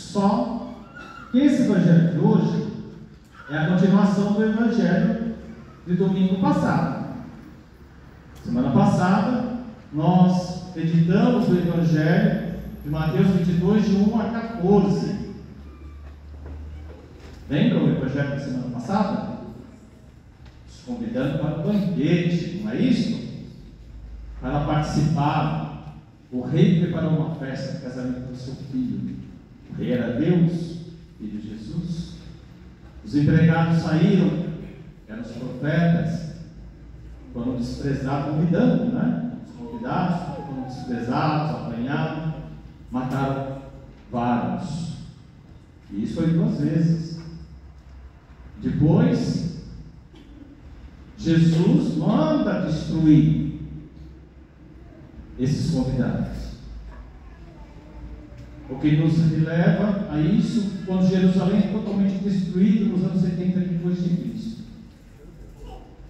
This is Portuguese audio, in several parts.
Só que esse evangelho de hoje é a continuação do evangelho de domingo passado. Semana passada, nós editamos o evangelho de Mateus 22, de 1 a 14. Lembram o evangelho da semana passada? Os convidando para o banquete, não é isso? Para participar. O rei preparou uma festa de casamento para o seu filho. O rei era Deus, filho de Jesus. Os empregados saíram, eram os profetas, foram desprezados, convidando, né? Os convidados foram desprezados, apanhados, mataram vários. E isso foi 2 vezes. Depois, Jesus manda destruir esses convidados. O que nos leva a isso quando Jerusalém é totalmente destruída nos anos 70 depois de Cristo.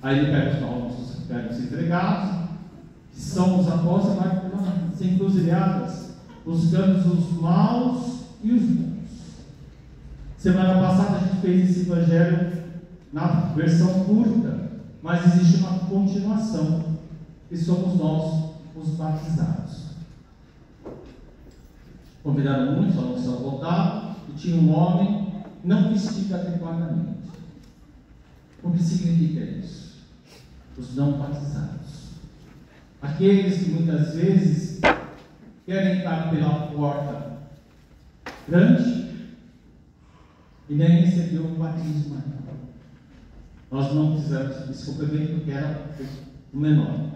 Aí ele pega os novos, pega os entregados, que são os apóstolos, vai ser encruzilhadas, buscando os maus e os bons. Semana passada a gente fez esse evangelho na versão curta, mas existe uma continuação, que somos nós, os batizados. Convidaram muitos, a não são voltados, e tinha um homem não vestido adequadamente. O que significa isso? Os não batizados. Aqueles que muitas vezes querem entrar pela porta grande e nem recebeu o batismo. Nós não precisamos desse complemento porque era o menor.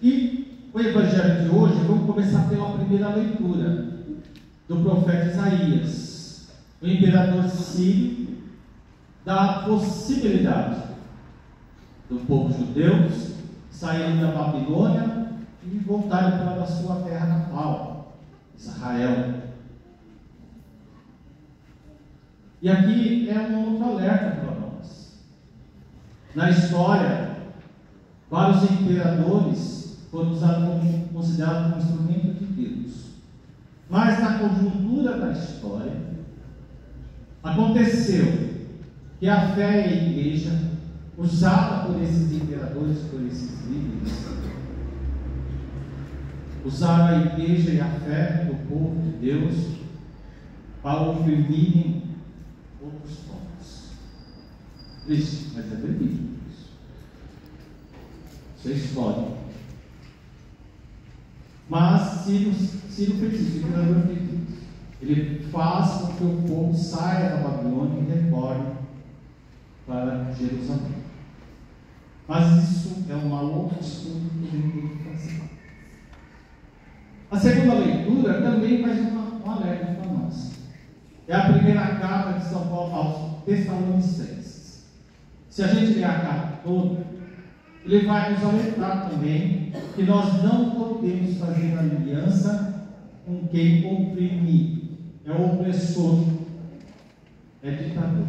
E o evangelho de hoje, vamos começar pela primeira leitura do profeta Isaías. O imperador Sírio dá a possibilidade do povo judeu saírem da Babilônia e voltarem para a sua terra natal, Israel. E aqui é um outro alerta para nós. Na história, vários imperadores foram considerados como instrumento de Deus. Mas na conjuntura da história, aconteceu que a fé e a igreja, usada por esses imperadores, por esses líderes, usaram a igreja e a fé do povo de Deus para oprimirem outros povos. Triste, mas é verídico isso. Isso é história. Mas Ciro fez isso, o imperador fez isso. Ele faz com que o povo saia da Babilônia e retorne para Jerusalém. Mas isso é uma outra estudo que a gente tem que fazer. A segunda leitura também faz um alerta para nós. É a primeira carta de São Paulo aos Tessalonicenses. Se a gente ler a carta toda, ele vai nos alertar também que nós não podemos fazer aliança com quem oprime, é o opressor, é ditador.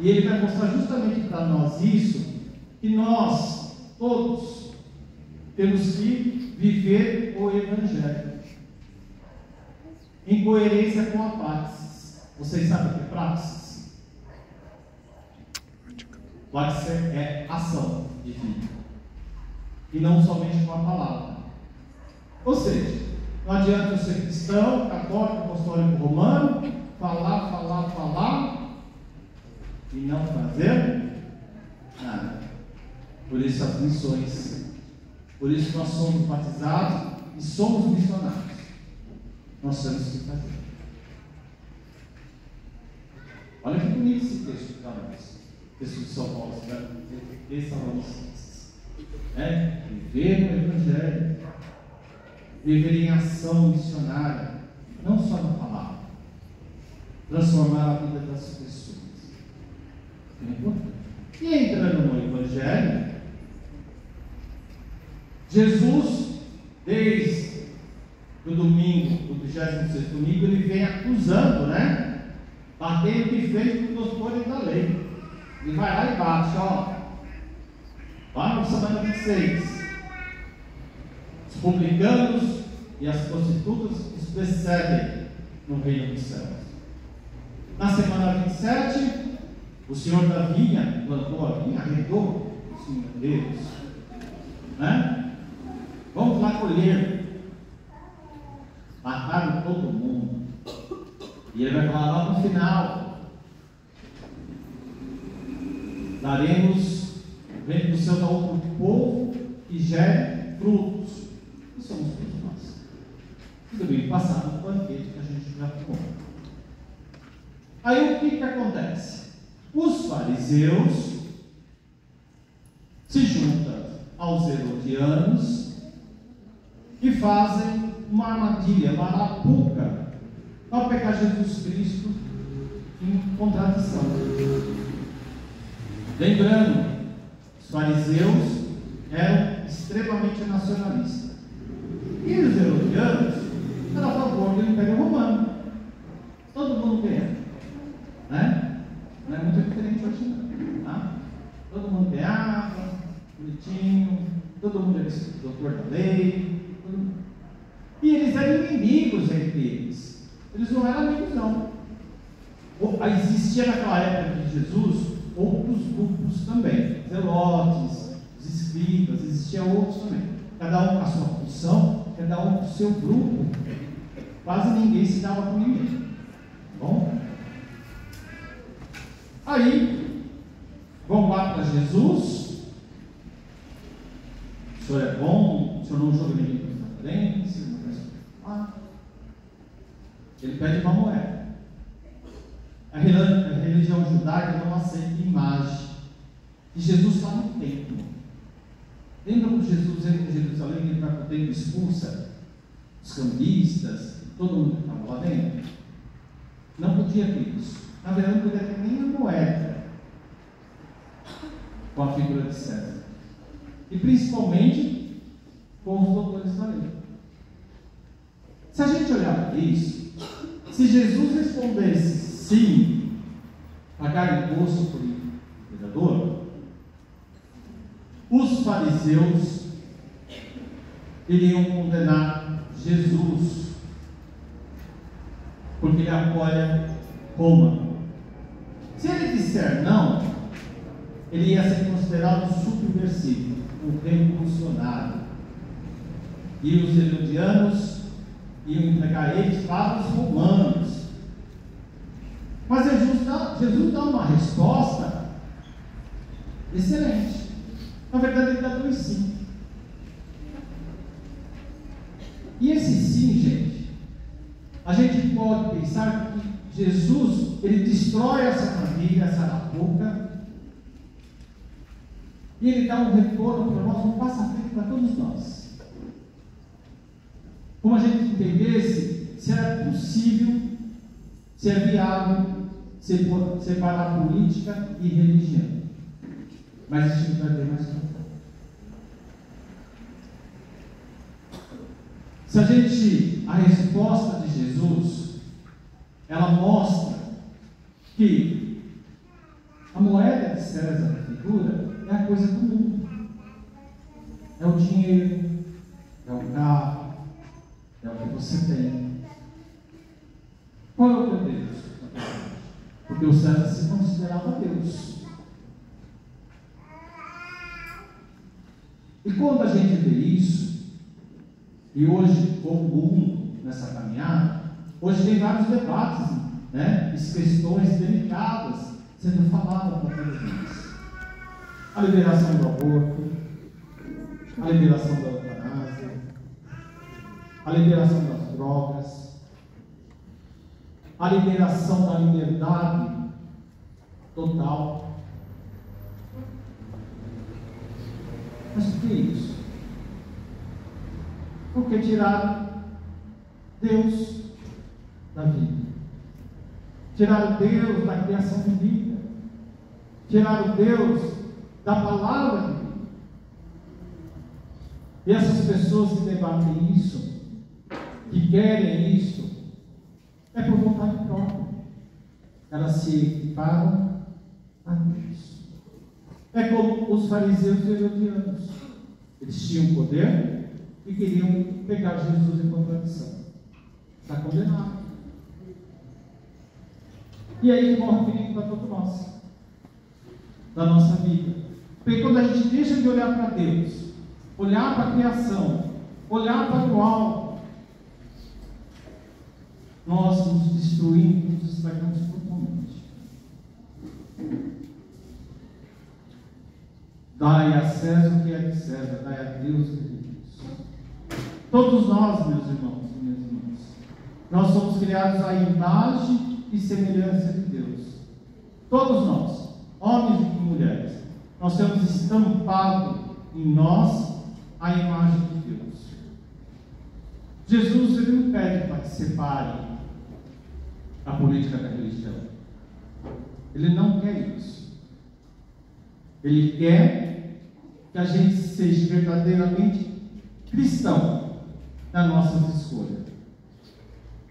E ele vai mostrar justamente para nós isso, que nós todos temos que viver o Evangelho em coerência com a praxis. Vocês sabem o que é praxis? Praxis é ação de vida, e não somente com a palavra. Ou seja, não adianta eu ser cristão, católico, apostólico, romano, falar e não fazer nada. Por isso as missões, por isso nós somos batizados e somos missionários. Nós temos que fazer. Olha que bonito esse texto para nós. Texto de São Paulo, Tessalonicenses. Viver no Evangelho, viver em ação missionária, não só na palavra, transformar a vida das pessoas. É importante. E entrando no Evangelho, Jesus, desde o domingo, do 26º domingo, ele vem acusando, batendo o que fez com os doutores da lei. Ele vai lá e bate, lá no semana 26. Os publicanos e as prostitutas os precedem no reino dos céus. Na semana 27, o senhor da vinha plantou a vinha, arredou os vinhadeiros, né? Vamos lá colher. Mataram todo mundo. E ele vai falar lá no final: daremos o reino dos céus a outro povo que gere frutos. E somos todos nós. E domingo passado, no banquete que a gente já tomou. Aí o que acontece? Os fariseus se juntam aos herodianos e fazem uma armadilha, uma arapuca, para pegar Jesus Cristo em contradição. Lembrando, os fariseus eram extremamente nacionalistas e os herodianos eram a favor do Império Romano. Todo mundo ganha, né? Não é muito diferente hoje não, tá? Todo mundo ganhava, bonitinho, todo mundo era doutor da lei, e eles eram inimigos entre eles. Eles não eram amigos não. Existia naquela época de Jesus outros grupos também, zelotes, os escribas, existiam outros também, cada um com a sua função, cada um com o seu grupo. Quase ninguém se dava com ninguém, tá bom? Aí vão lá para Jesus: o senhor é bom, o senhor não joga ninguém para frente, não faz. Ele pede uma moeda. A religião judaica não aceita imagem. E Jesus está no templo. Lembra quando Jesus entra em Jerusalém e ele vai para o templo e expulsa os cambistas, todo mundo que estava lá dentro? Não podia ter isso. Na verdade, não podia ter nem a moeda com a figura de César. E principalmente com os doutores da lei. Se a gente olhar para isso, se Jesus respondesse sim, pagar imposto por imperador, os fariseus iriam condenar Jesus, porque ele apoia Roma. Se ele disser não, ele ia ser considerado subversivo, um revolucionário, e os herodianos iam entregar eles para os romanos. Mas Jesus dá uma resposta excelente. Na verdade, ele dá dois sim. E esse sim, gente, a gente pode pensar que Jesus, ele destrói essa família, essa arapuca, e ele dá um retorno para nós, um passo à frente para todos nós. Como a gente entendesse se é possível, se é viável separar política e religião. Mas a gente vai ver mais para frente. Se a resposta de Jesus, ela mostra que a moeda de César, a figura, é a coisa do mundo. É o dinheiro, é o carro, é o que você tem. Qual é o teu Deus? Porque o César se considerava Deus. E quando a gente vê isso, e hoje, como o mundo nessa caminhada, hoje tem vários debates, né? Questões delicadas sendo faladas para todos nós. A liberação do aborto, a liberação da eutanásia, a liberação das drogas, a liberação da liberdade total. Mas por que isso? Porque tiraram Deus da vida, tiraram Deus da criação de vida, tiraram Deus da palavra de vida. E essas pessoas que debatem isso, que querem isso, é por vontade própria. Elas se equiparam a Deus. É como os fariseus e herodianos. Eles tinham poder, e queriam pegar Jesus em contradição. Está condenado. E aí morre o perigo para todos nós, da nossa vida. Porque quando a gente deixa de olhar para Deus, olhar para a criação, olhar para o alto, nós nos destruímos, nos estragamos totalmente. Dai a César o que é de César, dai a Deus o que é de Deus. Todos nós, meus irmãos e minhas irmãs, nós somos criados à imagem e semelhança de Deus. Todos nós, homens e mulheres, nós temos estampado em nós a imagem de Deus. Jesus, ele não pede para que separe a política da religião. Ele não quer isso. Ele quer que a gente seja verdadeiramente cristão nas nossas escolhas.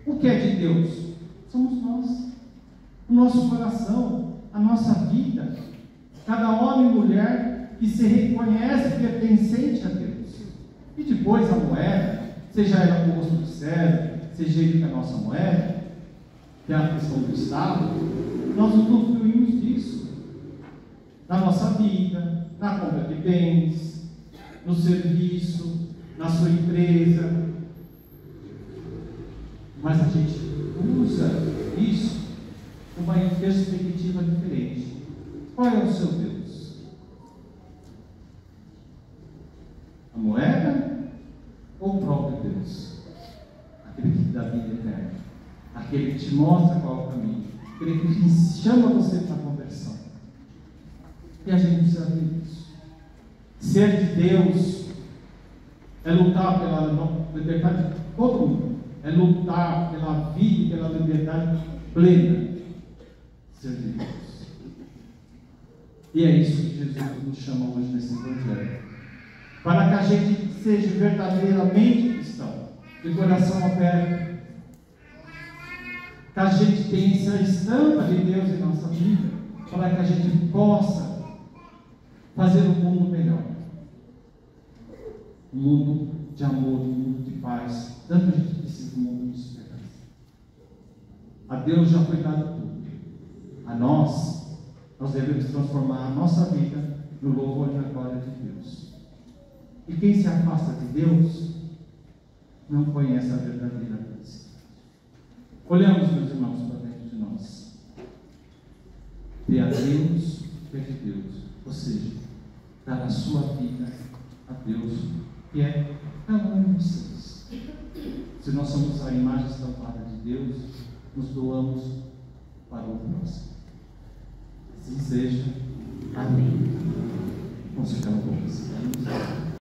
O que é de Deus? Somos nós. O nosso coração, a nossa vida. Cada homem e mulher que se reconhece pertencente a Deus. E depois a moeda, seja ela o rosto de César, seja ele a nossa moeda, que é a questão do Estado, nós usufruímos disso. Na nossa vida, na compra de bens, no serviço, na sua empresa. Mas a gente usa isso numa perspectiva diferente. Qual é o seu Deus? A moeda ou o próprio Deus? Aquele que dá vida eterna, aquele que te mostra qual é o caminho, aquele que chama você para a conversão. E a gente precisa ver isso. Ser de Deus é lutar pela liberdade de todo mundo, é lutar pela vida e pela liberdade plena. Ser de Deus. E é isso que Jesus nos chama hoje nesse Evangelho. Para que a gente seja verdadeiramente cristão, de coração aberto, que a gente tenha essa estampa de Deus em nossa vida, para que a gente possa fazer um mundo melhor. Um mundo de amor, um mundo de paz. Tanto a gente precisa de um mundo de esperança. A Deus já foi dado tudo. A nós devemos transformar a nossa vida no louvor e na glória de Deus. E quem se afasta de Deus não conhece a verdadeira felicidade. Olhamos, meus irmãos, para dentro de nós. Dê a Deus o que é de Deus. Ou seja, dar a sua vida a Deus, que é cada um de vocês. Se nós somos a imagem estampada de Deus, nos doamos para o próximo.